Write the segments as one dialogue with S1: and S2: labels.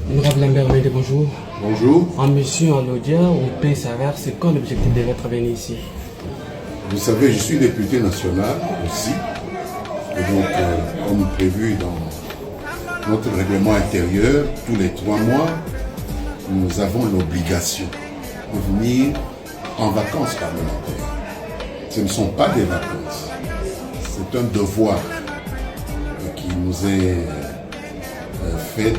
S1: Honorable Lambert Mende, bonjour.
S2: Bonjour.
S1: En mission à l'Audia, au pays Savar, c'est quoi l'objectif de votre venue ici?
S2: Vous savez, je suis député national aussi. Et donc, comme prévu dans notre règlement intérieur, tous les 3 mois, nous avons l'obligation de venir en vacances parlementaires. Ce ne sont pas des vacances, c'est un devoir qui nous est fait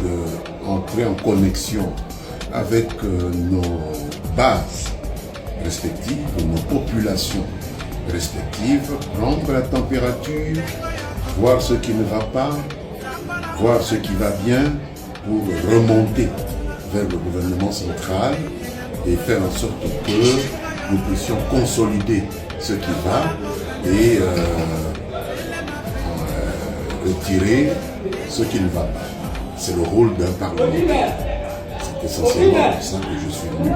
S2: d'entrer en connexion avec nos bases respectives, nos populations respectives, prendre la température, voir ce qui ne va pas, voir ce qui va bien pour remonter vers le gouvernement central et faire en sorte que nous puissions consolider ce qui va et retirer ce qui ne va pas. C'est le rôle d'un parlementaire. C'est essentiellement pour ça que je suis venu.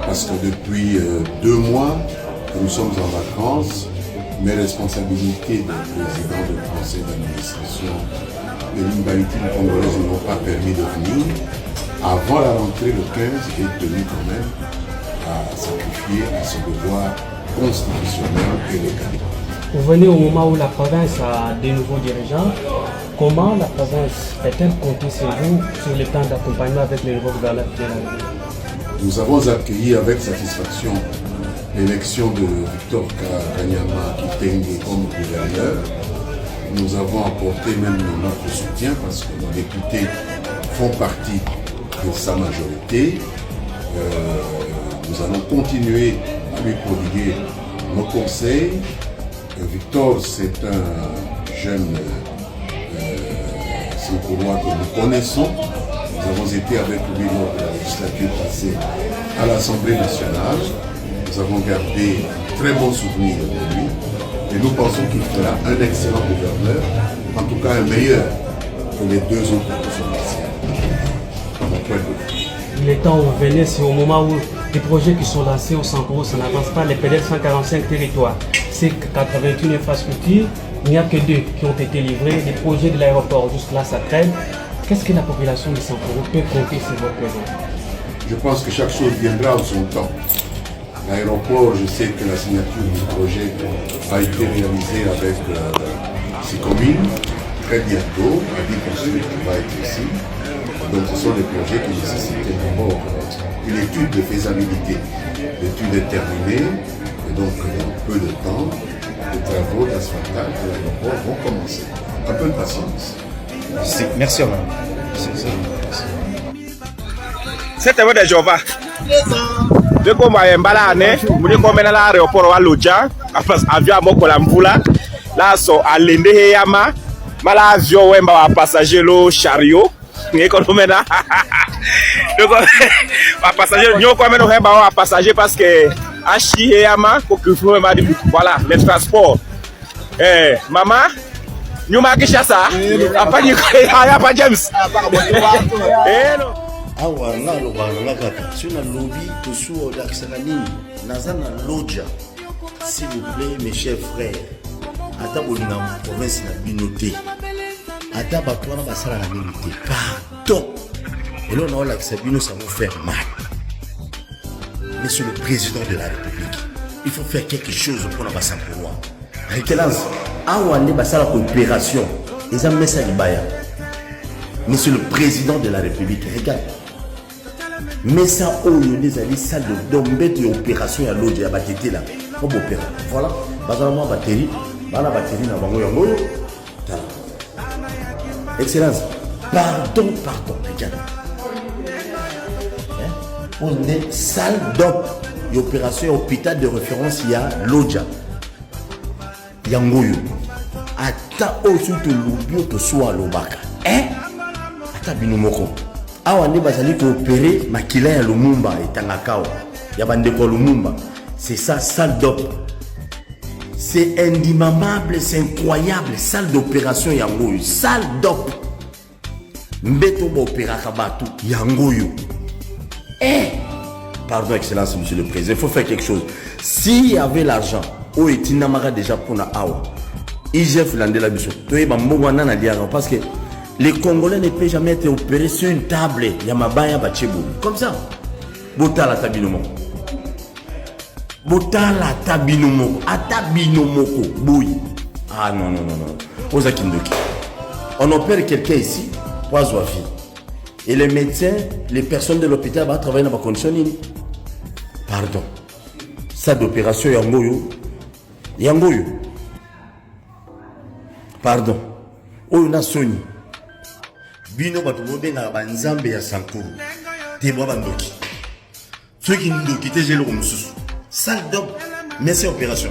S2: Parce que depuis 2 mois que nous sommes en vacances, mes responsabilités de président de conseil d'administration de l'île maritime congolaise ne m'ont pas permis de venir. Avant la rentrée le 15, j'ai tenu quand même à sacrifier à ce devoir constitutionnel et légal.
S1: Vous venez au moment où la province a des nouveaux dirigeants. Comment la province peut-elle compter sur vous sur le plan d'accompagnement avec les nouveaux gouverneurs généraux?
S2: Nous avons accueilli avec satisfaction l'élection de Victor Kanyama Kitenge comme gouverneur. Nous avons apporté même notre soutien parce que nos députés font partie de sa majorité. Nous allons continuer à lui prodiguer nos conseils. Victor, c'est un jeune Saint-Paulois que nous connaissons. Nous avons été avec lui lors de la législature passée à l'Assemblée nationale. Nous avons gardé très bons souvenirs de lui. Et nous pensons qu'il fera un excellent gouverneur, en tout cas un meilleur que les 2 autres qui sont ici.
S1: Il est temps où vous venez, c'est au moment où les projets qui sont lancés au Sankoro, ça n'avance pas, les PDL 145 territoires. C'est 81 infrastructures, il n'y a que 2 qui ont été livrés. Les projets de l'aéroport, jusque-là, ça traîne. Qu'est-ce que la population de Sankoro peut compter sur votre présence?
S2: Je pense que chaque chose viendra en son temps. L'aéroport, je sais que la signature du projet a été réalisée avec 6 communes. Très bientôt, à 10% qui va être ici. Donc ce sont des projets qui nécessitaient d'abord une étude de faisabilité. L'étude est terminée et donc dans peu de temps, les travaux d'asphaltage de l'aéroport vont commencer. Un peu de patience.
S3: Merci. C'était votre Jova. Je comme à Mbalane, je comme à l'aéroport à Lodja, après avion à Mokolamvula, là sont à Lendeheyama, mala avion Wemba passager lo chariot. Donc, passager, nous comme nous avons passager parce que Achi et Yama, voilà, les transports. Maman, nous marquons ça. Après, il n'y a pas James.
S4: Awa nga loba kaka sur la lobby to sou dakisana nini nazana lodja s'il vous plaît mes chers frères ata bolinga province na binoté ata batwana basala na nini pardon et là on a la sabino ça vous faire mal. Monsieur le président de la République, il faut faire quelque chose pour la bassin pour moi. Excellence, awa ne basala coopération les amis ça libaya. Monsieur le président de la République, regarde. Mais ça, les amis, salle de dombette et opération à l'autre, il y a batterie là. Comme opéra. Voilà. Basalalement batterie. Voilà la batterie dans le bango. Excellence. Pardon. Regarde. On est salle d'op et opération hôpital de référence, il y a l'Odja. Yangoyo. Ata osu to lubio to soa lobaka. Ata binomoko. Awa ne bazali coopérer makila ya Lumumba et Tangakawa. Ya bandeko Lumumba. C'est ça, salle d'op. C'est indimamable, c'est incroyable. Salle d'opération Yangoyo. Salle d'op. Mbeto ba opéra kabatu Yangoyo. Pardon, Excellence, Monsieur le Président, il faut faire quelque chose. S'il y avait l'argent, où est Tinamara déjà pour la Awa, IGF Landela Bisso, parce que Les Congolais ne peuvent jamais être opérés sur une table. Yamabaya Bachebou. Comme ça. Botala Tabinomo. Botala Tabinomo. Atabinomoko. Boui. Ah non, non, non, non. Ozakindoki. On opère quelqu'un ici. Poison à vie. Et les médecins, les personnes de l'hôpital vont travailler dans ma condition. Pardon. Ça d'opération Yangoyo. Yangoyo. Pardon. Oh, on a Sony. Bino batumobe na banzambe ya Sankuru. Tebo bandoki. Ceux qui nous quittent, j'ai le remoussou. Salle d'homme. Mais c'est opération.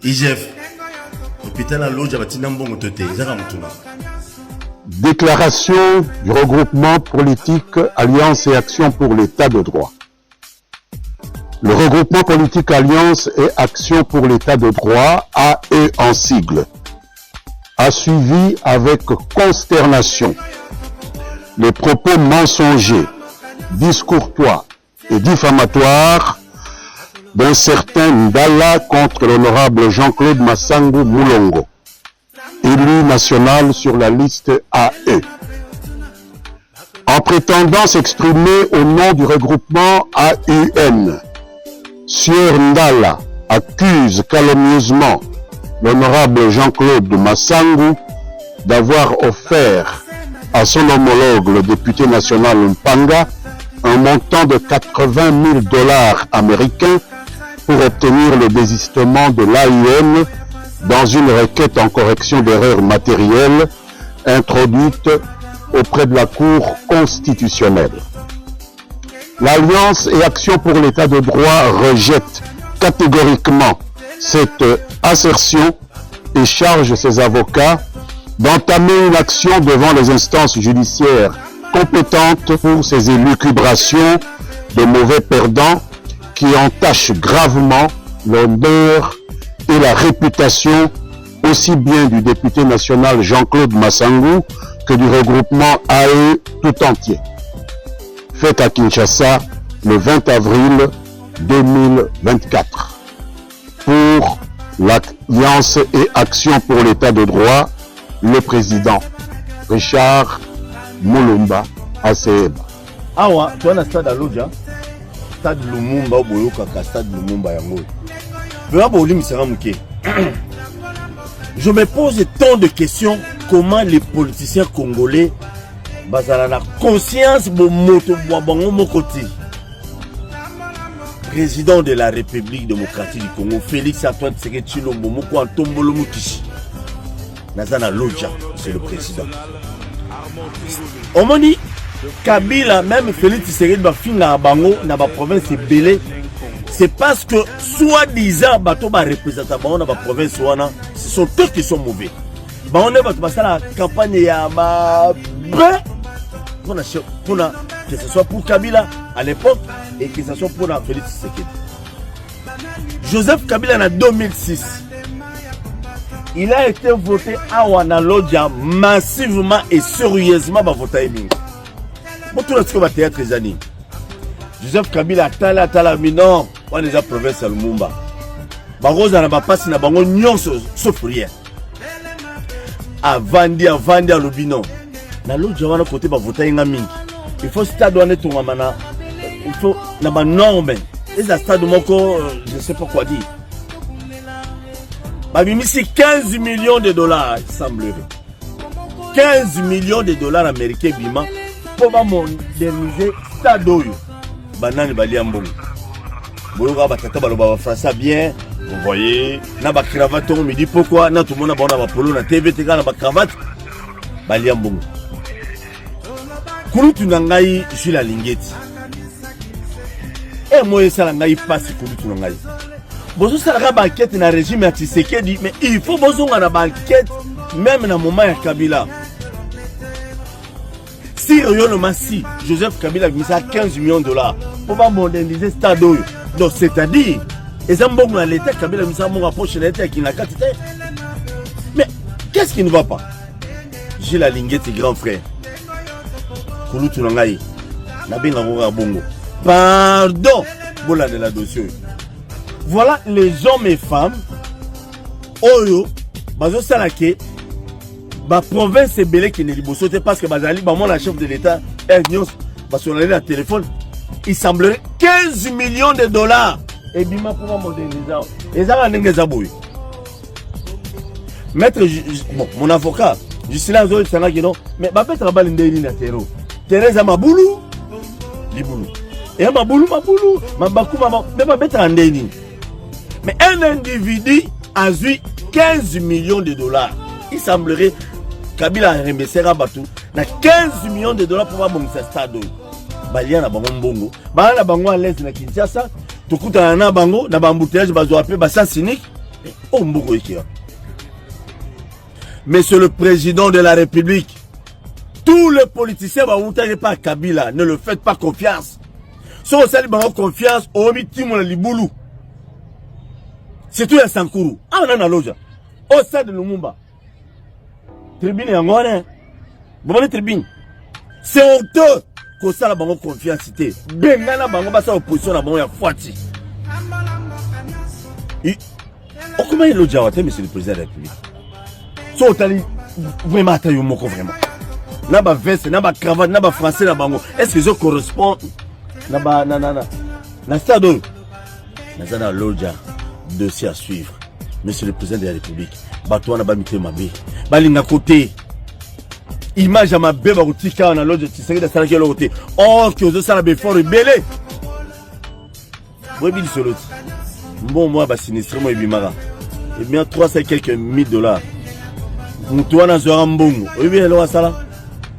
S4: IGF. Hôpital à l'eau, j'avais un bon côté.
S5: Déclaration du regroupement politique Alliance et Action pour l'État de droit. Le regroupement politique Alliance et Action pour l'État de droit, AE en sigle, a suivi avec consternation les propos mensongers, discourtois et diffamatoires d'un certain Ndala contre l'honorable Jean-Claude Masangu Moulongo, élu national sur la liste AE. En prétendant s'exprimer au nom du regroupement AUN, Sieur Ndala accuse calomnieusement l'honorable Jean-Claude Masangu d'avoir offert à son homologue, le député national Mpanga, un montant de 80 000 $ américains pour obtenir le désistement de l'AUN dans une requête en correction d'erreurs matérielles introduite auprès de la Cour constitutionnelle. L'Alliance et Action pour l'État de droit rejette catégoriquement cette assertion et charge ses avocats d'entamer une action devant les instances judiciaires compétentes pour ces élucubrations de mauvais perdants qui entachent gravement l'honneur et la réputation aussi bien du député national Jean-Claude Masangu que du regroupement AE tout entier. Fait à Kinshasa le 20 avril 2024. Pour l'Alliance et Action pour l'État de droit, le président Richard Mulumba Aseba.
S4: Awa, tu as un stade à l'Odja, stade Lumumba, Boyoka, stade Lumumba Yango. Je me pose tant de questions, comment les politiciens congolais basent la conscience de moto mon côté. Président de la République démocratique du Congo, Félix Antoine Tshisekedi Tshilombo, Moko Antombolo Mukishi. Nazana Lodja, c'est le président. On m'a dit, Kabila, même Félix Tshisekedi va finir à Bango, dans la province Belé. C'est parce que, soi-disant, Bato va représenter dans la province, ce sont eux qui sont mauvais. On est passé la campagne à que ce soit pour Kabila à l'époque et que ce soit pour Félix Tshisekedi. Joseph Kabila en 2006, il a été voté à Wanalodja massivement et sérieusement par voter Mingi. Pour tout ce que va théâtre les années. Joseph Kabila a tala minor, on est à province à Lumumba. Barosa n'a pas passé na bango nyon sauf rien. Avandi à Lubino. Na l'autre wana côté ba voter Mingi. Il faut stade on est tout mana. Il faut na ba norme. Et ça stade moko je sais pas quoi dire. Babimisi 15 millions de dollars, il semblerait. 15 millions de dollars américains bima pour moderniser stade oyo. Banane baliambongo. Boyoka batata baloba français bien, vous voyez, na ba cravate on me dit pourquoi na tout le monde a bon na ba polo na TV teka na ba cravate baliambongo. Kulutu nangai je la lingeti. Et moi ça nangai passe kulutu nangai. Bozo salaka banquette na régime ya Tshisekedi mais il faut bozonga na banquette même na moment ya Kabila. Si Oyo Massi, Joseph Kabila a mis à 15 millions de dollars pour moderniser ce stade. Donc c'est-à-dire, les ambons à l'État, Kabila a mis à mon rapproche l'État qui n'a qu'à tête. Mais qu'est-ce qui ne va pas? J'ai la linguette grand frère. Kouloutou Nangaï, Nabin Aurora Bongo. Pardon, Bola de la dossier. Voilà les hommes et femmes, Oyo, Bazo Salake, la province est belle qui n'est pas parce que Bazali, la chef de l'État, parce qu'on a le téléphone, il semblerait 15 millions de dollars. Et bima pour moderniser. Et ça va n'engager aboué. Maître, bon, mon avocat, Juscelin Zoé, c'est là qui non, mais ma bête rabat l'indéni na terreau. Thérèse Maboulou, Liboulou. Et Maboulou, ma bakou, mais ma bête indéni. Mais un individu a eu 15 millions de dollars. Il semblerait Kabila a remercié Rabatou. Il a 15 millions de dollars pour avoir ce stade. Balia na bango mbongo. Balia na bango à l'aise na Kinshasa. Tukuta na bango, na bambouteillage, bazo appelé bassa cynique. Oh mbongo ikia. Monsieur le Président de la République, tous les politiciens ne vous pas Kabila, ne le faites pas confiance. Si vous avez confiance, on va mettre les Liboulou. C'est tout à Sankourou. Ah, on a la loge. Au stade de Lumumba. Tribune est en goin. Vous voyez tribune. C'est honteux que ça a confiance. Bengana bango basa opposition na bango ya Fouati. Comment il loge à monsieur le Président de la République? So tali vraiment taille moko vraiment. Na ba veste, na ba cravate, na ba français na bango. Est-ce que ça correspond na ba na stade na zana loja dossier à suivre. Monsieur le Président de la République, bato na ba mité mabe. Balinga côté. Image à ma bébé routika na loja tisenge da sala kelo côté. Oh que zo sala be fort belé. Boy bil solo. Bon moi ba sinistre moi bimara. Et bien 300 quelques $1000. Moutoua zora mbongo. Oui, bien, alors, ça là.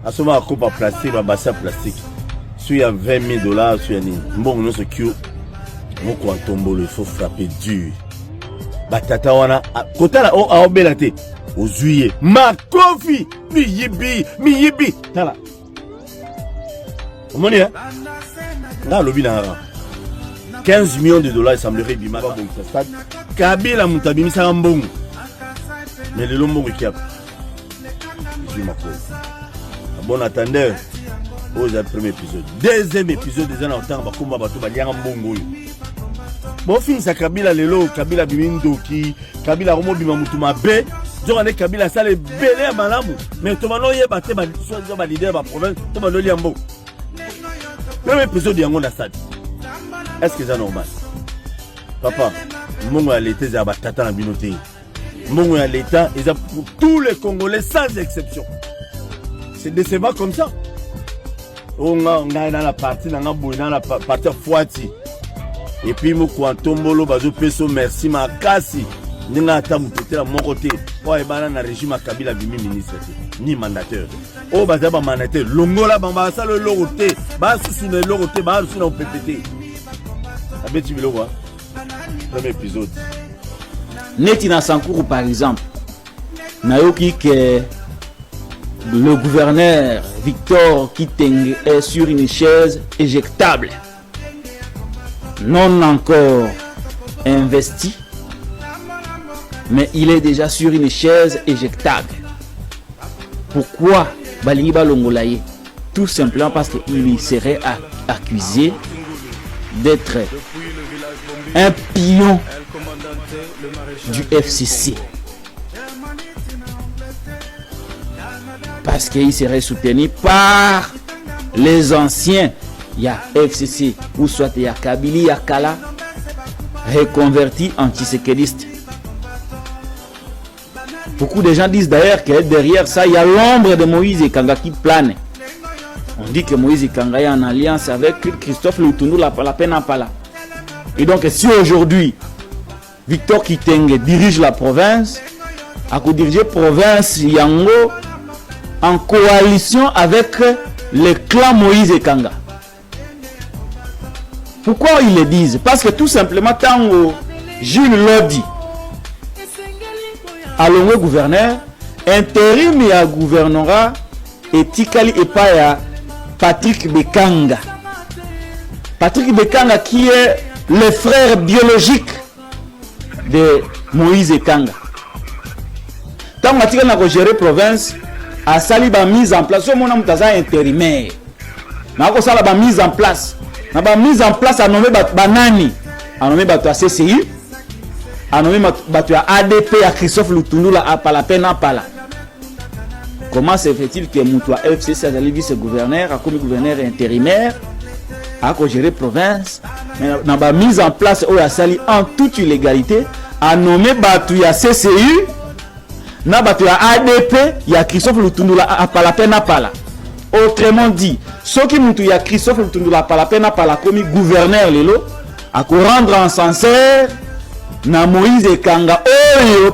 S4: À ce moment, coupe à plastique, un bassin plastique. Si il y a $20 000, si il y a mbongo, non, c'est que. Mon quoi tombe, il faut frapper dur. Batata, on a. Côté là, on a obélate. Aux juillet. Ma coffee. Mi yibi. Tala. Vous voyez, hein? Là, le bilan. 15 millions de dollars, il semblerait bima. Kabila Moutabimi, ça mbongo. Mais le lombongo qui a. Bon attendeur, au premier épisode. Deuxième épisode des années en temps, Bakumba Batou Balianga Mbongo. Bon, fin sa Kabila Lelo, Kabila Bimindoki, Kabila Romo Bimamutuma B. J'en ai Kabila Sale Belé à Malamou. Mais Tomano y est battu, soit leader de la province, Tomano Liambo. Premier épisode Yangon Assad. Est-ce que c'est normal? Papa, Mbongo a l'été, c'est à Batata la Binoté. Mbongo à l'État, ils ont pour tous les Congolais sans exception. C'est décevant comme ça. On a dans la partie, dans la partie Fouati. Et puis, moi, quand Tombolo, Bazo Peso, merci, ma cassi. Nous avons peut-être à mon côté. Pour aller dans le régime à Kabila, Bimi ministre, ni mandataire. Oh, Bazaba mandataire. Longola, Bamba, ça le loroté. Bas sous le loroté, bas sous le PPT. Abeti Bilowa. Premier épisode.
S6: Netina Sankourou, par exemple, Nayoki que le gouverneur Victor Kitenge est sur une chaise éjectable, non encore investi, mais il est déjà sur une chaise éjectable. Pourquoi Balingi Balongolaye? Tout simplement parce qu'il serait accusé d'être un pion du FCC. Parce qu'il serait soutenu par les anciens. Il y a FCC, ou soit il y a Kabili, il y a Kala, reconverti antiséquediste. Beaucoup de gens disent d'ailleurs que derrière ça, il y a l'ombre de Moïse et Kanga qui plane. On dit que Moïse et Kanga est en alliance avec Christophe Lutundu la Penapala. Et donc, si aujourd'hui, Victor Kitenge dirige la province, à diriger la province Yango en coalition avec le clan Moïse et Kanga. Pourquoi ils le disent? Parce que tout simplement, tant Jules Lodi, alongo gouverneur, intérim et à gouvernorat, et Tikali et pas Patrick Bekanga. Patrick Bekanga qui est le frère biologique de Moïse et Kanga. Tant que tu as géré la province, a sali ba mise en place, au moment où tu as intérimaire. Mais quand ça la mise en place, la mise en place a nommé Banani, a nommé Bato CCI, a nommé Bato ADP à Christophe Lutundu la Pala Pena Pala. comment se fait-il que Moutoua FCC a vice-gouverneur, a commis gouverneur intérimaire, a géré province, mais n'a pas mise en place Oyasali en toute illégalité, a nommé Batouya CCU, n'a Batouya ADP, il y a Christophe Lutundula à Palapena Pala. Autrement dit, ceux qui Moutoua Christophe Lutundula à Palapena Pala commis gouverneur Lelo, à rendre en sincère, na Moïse Ekanga,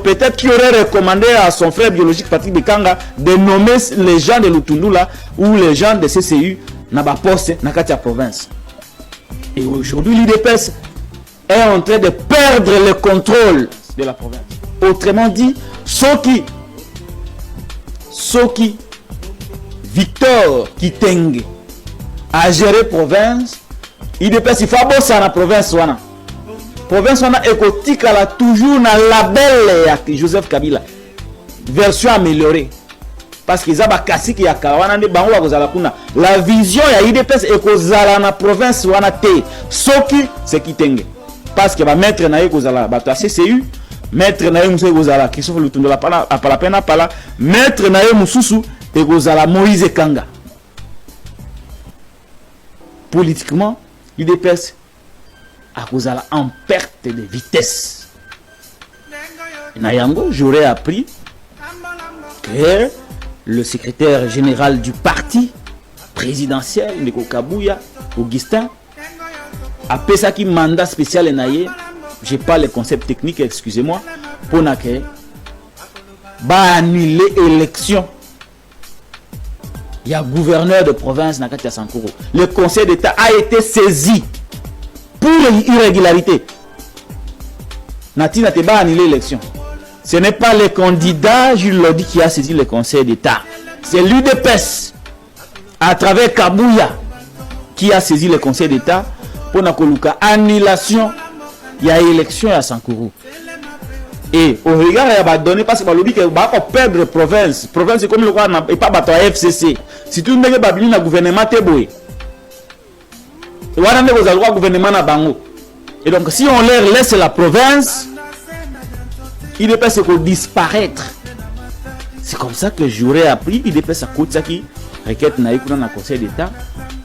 S6: peut-être qu'il aurait recommandé à son frère biologique Patrick Bekanga de nommer les gens de Lutundula ou les gens de CCU na ba poste na Katia province. Et aujourd'hui, l'UDPS est en train de perdre le contrôle de la province. Autrement dit, Soki Victor Kitenge a géré province, l'UDPS il faut bosser la province wana. Province wana écotique là toujours na label ya Joseph Kabila. Version améliorée. Parce qu'ils ont bakasi ki ya kawana ne bango bakozala kuna. La vision ya IDPS ekozala na province wana te. Soki c'est Kitenge. Parce que ba maître na ekozala bato ya CCU, maître na mususu ekozala Christophe Lutundula pala apala pena pala, maître na mususu ekozala Moïse Kanga. Politiquement, IDPS akozala en perte de vitesse. Nayango, j'aurais appris que le secrétaire général du parti présidentiel, Ndeko Kabouya, Augustin, a fait un mandat spécial en Aïe. Je n'ai pas le concept technique, excusez-moi, pour annuler l'élection. Il y a gouverneur de province Nakatia Sankoro. Le conseil d'État a été saisi pour irrégularité. Nati n'a pas annulé l'élection. Ce n'est pas le candidat Jules Lodi qui a saisi le conseil d'État. C'est l'UDPS, à travers Kabouya, qui a saisi le conseil d'État pour l'annulation il y a élection à Sankoro. Et au regard, il y a donné parce que le lobby va perdre province. Province, c'est comme le roi et pas battre FCC. Si tu n'as pas le gouvernement, tu es beau. Et voilà, vous avez le gouvernement à Bango. Et donc, si on leur laisse la province, il ne peut pas disparaître. C'est comme ça que j'aurais appris. Il ne peut pas qui requête dans le conseil d'État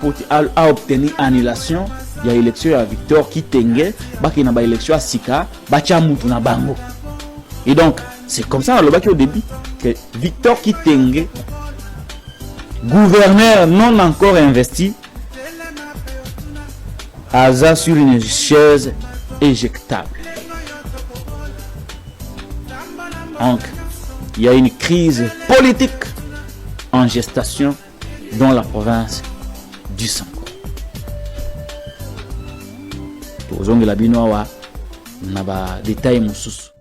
S6: pour obtenir annulation. Il y a élection à Victor Kitenge, il y a élection à Sika, il y a Bango. Et donc, c'est comme ça au début que Victor Kitenge, gouverneur non encore investi, a sur une chaise éjectable. Donc, il y a une crise politique en gestation dans la province du Sanko. Tozongi la binoa na ba détail mususu.